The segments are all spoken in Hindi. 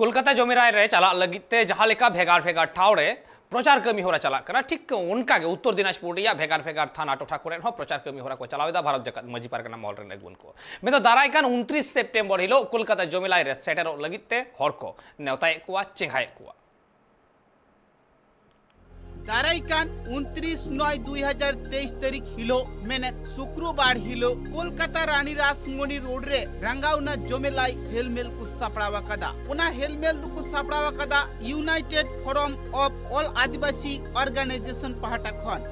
कोलकाता जमीराय रे चला लगिते जहां लेका भेगार भेगार ठाव रे प्रचार कमी होरा चला कना ठीक उनका के उत्तर दिनाजपुर या भेगार भेगार थाना टोठा करे हो प्रचार कमी होरा को चलावेदा भारत जगत मजी पारगना मॉल रे नेगुन को में तो दारायकान 29 सेप्टेम्बर हिलो कोलकाता जमीराय रे सेटेरो लगिते हर को नेवताय कुआ चेंगाय कुआ दारायकान 29/9/2023 तारीख हिलो मेने शुक्रवार हिलो कोलकाता रानी रासमणी रोड रे रंगाउना जोमेलाई हेलमेल को सापड़ावा कदा उना हेलमेल को सापड़ावा कदा united forum of all Adivasi organisation पहाटा खन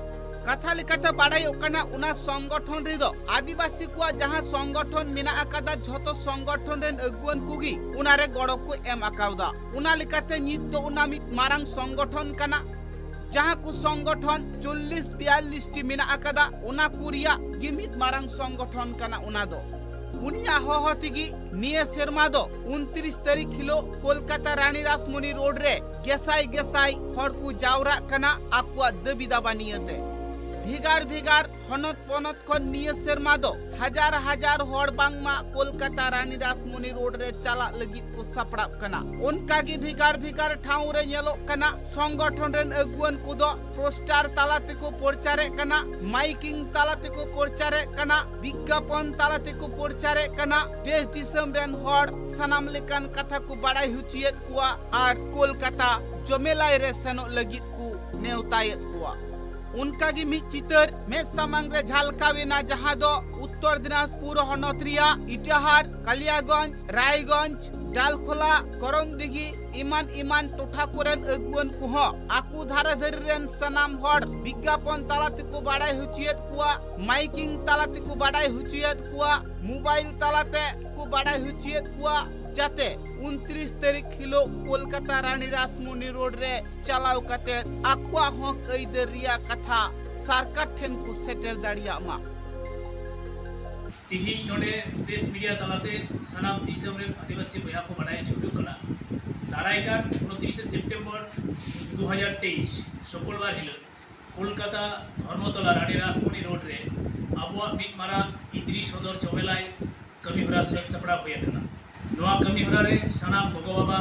कथा लेकाता बाड़ाई ओकना उना संगठन रे दो आदिवासी को जहां संगठन मेना आकादा झतो संगठन रेन अगुवन कुगी उना रे गड़ो को एम आकाउदा उना लेकाते नित दो उना मित मारंग संगठन कना जहां को संगठन 40-42 टी मेना आकादा उना कुरिया गिमित मारंग संगठन कना उना दो उनिया होहतिगी निये सेरमा दो 29 तारीख हिलो कोलकाता रानी रासमणी रोड रे गेसाई गेसाई हर को जावरा कना आकुआ दबी दाबा नियते भिगार भिगार हनत पनत खन निये सेरमा दो हजार हजार हर बांगमा कोलकाता रानी रासमणी रोड रे चला लगी को सपड़ाप कना उनका गी भिगार भिगार ठाव रे नेलो कना संगठन रेन अगुवन को दो पोस्टर तालाते को प्रचारे कना माइकिंग तालाते को प्रचारे कना विज्ञापन तालाते को प्रचारे कना देश दिसम रेन हर सनाम लेकान कथा को बाड़ाई हुचियत कुआ आर कोलकाता जमेलाई रे सेनो लगी को नेवतायत कुआ उनका की मित चितर में समंग रे झलकावेना जहां दो उत्तर दिनाजपुर हनोत्रिया इटाहार कालियागंज रायगंज डालखोला करमदिघी इमान टोठा कोरेन अगुवन कुह आकु धारा धरी रेन सनाम हर विज्ञापन तालाते को बाड़ाई हुचियत कुआ माइकिंग तालाते को बाड़ाई हुचियत कुआ मोबाइल तालाते को बाड़ाई हुचियत कुआ जाते 29 तारीख हिलो कोलकाता रानी रासमणी रोड रे चलाव कते आकुआ हक ऐदर रिया कथा सरकार ठेन को सेटल दाड़िया मा तिही नोडे प्रेस मीडिया तलाते सनाम दिसम रे आदिवासी बया को बाड़ाई छुटु कला दारायकान 29 सेप्टेम्बर 2023 शुक्रवार हिलो कोलकाता धर्मतला रानी रासमणी रोड रे आबुआ मिट मारा इद्री सदर जमेलाई कमी होरा सत सपड़ा होया कना नोआ कमी होरा रे सनाम गोगो बाबा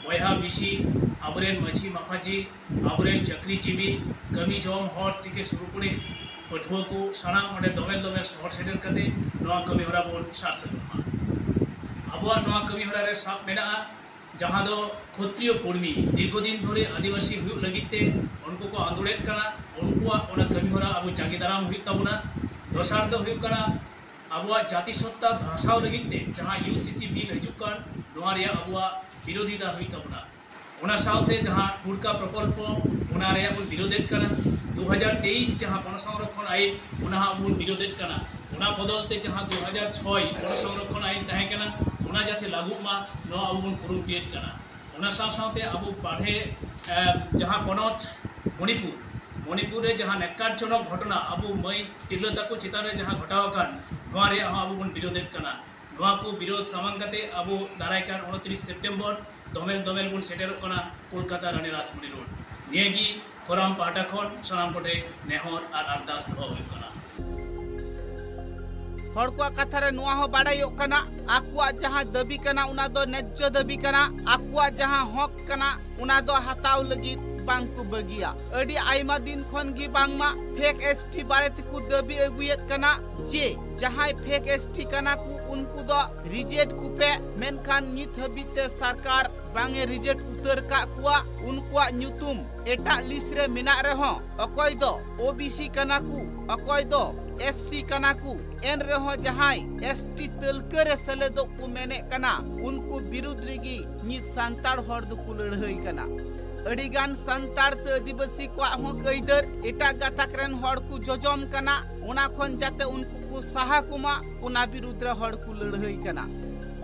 बयहा बिसी आबरेन मछी माफाजी आबरेन चक्रीजीवी कमी जम हर থেকে शुरू करे पठुआ को सनाम ओडे दमेल दमेल शहर सेटर कते नोआ कमी होरा बोन सारसगमा आबुआ नोआ कमी होरा रे साब मेना जहां दो क्षत्रिय कर्मी दीर्घदिन धरे आदिवासी हुई लगिते उनको को आंदोलन कना उनको ओना कमी होरा अबु जागी दाराम हुई तबना दोसार दो हुई कना आबुआ जाति सत्ता धासाव लगिते जहां यूसीसी बिल हजुकान नोआ रे आबुआ विरोधिता हुई तबना ओना साउते जहां टुडका प्रकल्प ओना रे आबु विरोधित कना 2023 जहां वन संरक्षण आईन ओना आबु विरोधित कना ओना बदलते जहां 2006 वन संरक्षण आईन ताहे कना ओना जाते लागू मा नो आबु कुरुटियत कना ओना साउते आबु पाढे जहां पनत मणिपुर रे जहां नेकारजनक घटना आबु मई तिरलता को चितारे जहां घटावकान नोआ रे आबु बन विरोधित कना नोआ को विरोध सामांगते आबु दारायकान 29 सेप्टेम्बर दमेल बन सेटर कना कोलकाता रानी रासमणी रोड नियगी कोराम पाटा खन सनाम कोटे नेहर आर अरदास दो हुई कना हर को कथा रे नोआ हो बाड़ाई कना आकुआ जहां दबी कना उना दो नेज्जो दबी कना आकुआ जहां हक कना उना दो हताव लगी बांगकु बगिया अडी आइमा दिन खन गी बांगमा फेक एसटी बारे को दबी अगुयत कना जे जहां फेक एसटी कना को उनको दो रिजेक्ट कुपे मेनखान नित हबिते सरकार बांगे रिजेक्ट उतर का कुआ उनको न्यूतुम एटा लिस्ट रे मिना रे हो अकय दो ओबीसी कना को अकय दो एससी कना को एन रे हो जहां एसटी तलकरे सेलेदो को मेने कना उनको विरुद्ध रेगी नित सांतार हर दो को लड़हई कना अडिगान संतार से आदिवासी को कईदर एटा गाताक रेन हर को जोजम कना उना खन जाते उनको को साहा कुमा उना विरुद्ध रे हर को लड़हई कना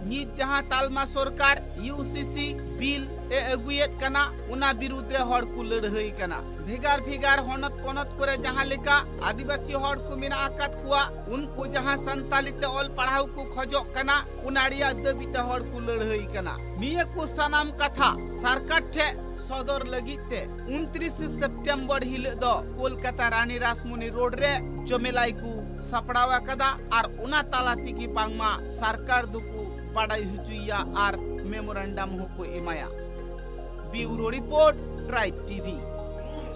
नित जहां तालमा सरकार यूसीसी बिल ए अगुयत कना उना विरुद्ध रे हर को लड़हई कना भेगार भेगार हनत पनत करे जहां लेका आदिवासी हर को मिना आकात कुआ उनको जहां संतालिते ऑल पढ़ाऊ को खजोक कना उनाड़िया दबिते हर को लड़हई कना निये को सनाम कथा सरकार ठे सदर लगिते 29 सेप्टेम्बर हिल दो कोलकाता रानी रासमणी रोड रे जमेलाई को सपड़ावा कदा और उना तालाती की बांगमा सरकार दुकु बाड़ाई हुचुया और मेमोरेंडम को एमाया। Bureau report tribe TV.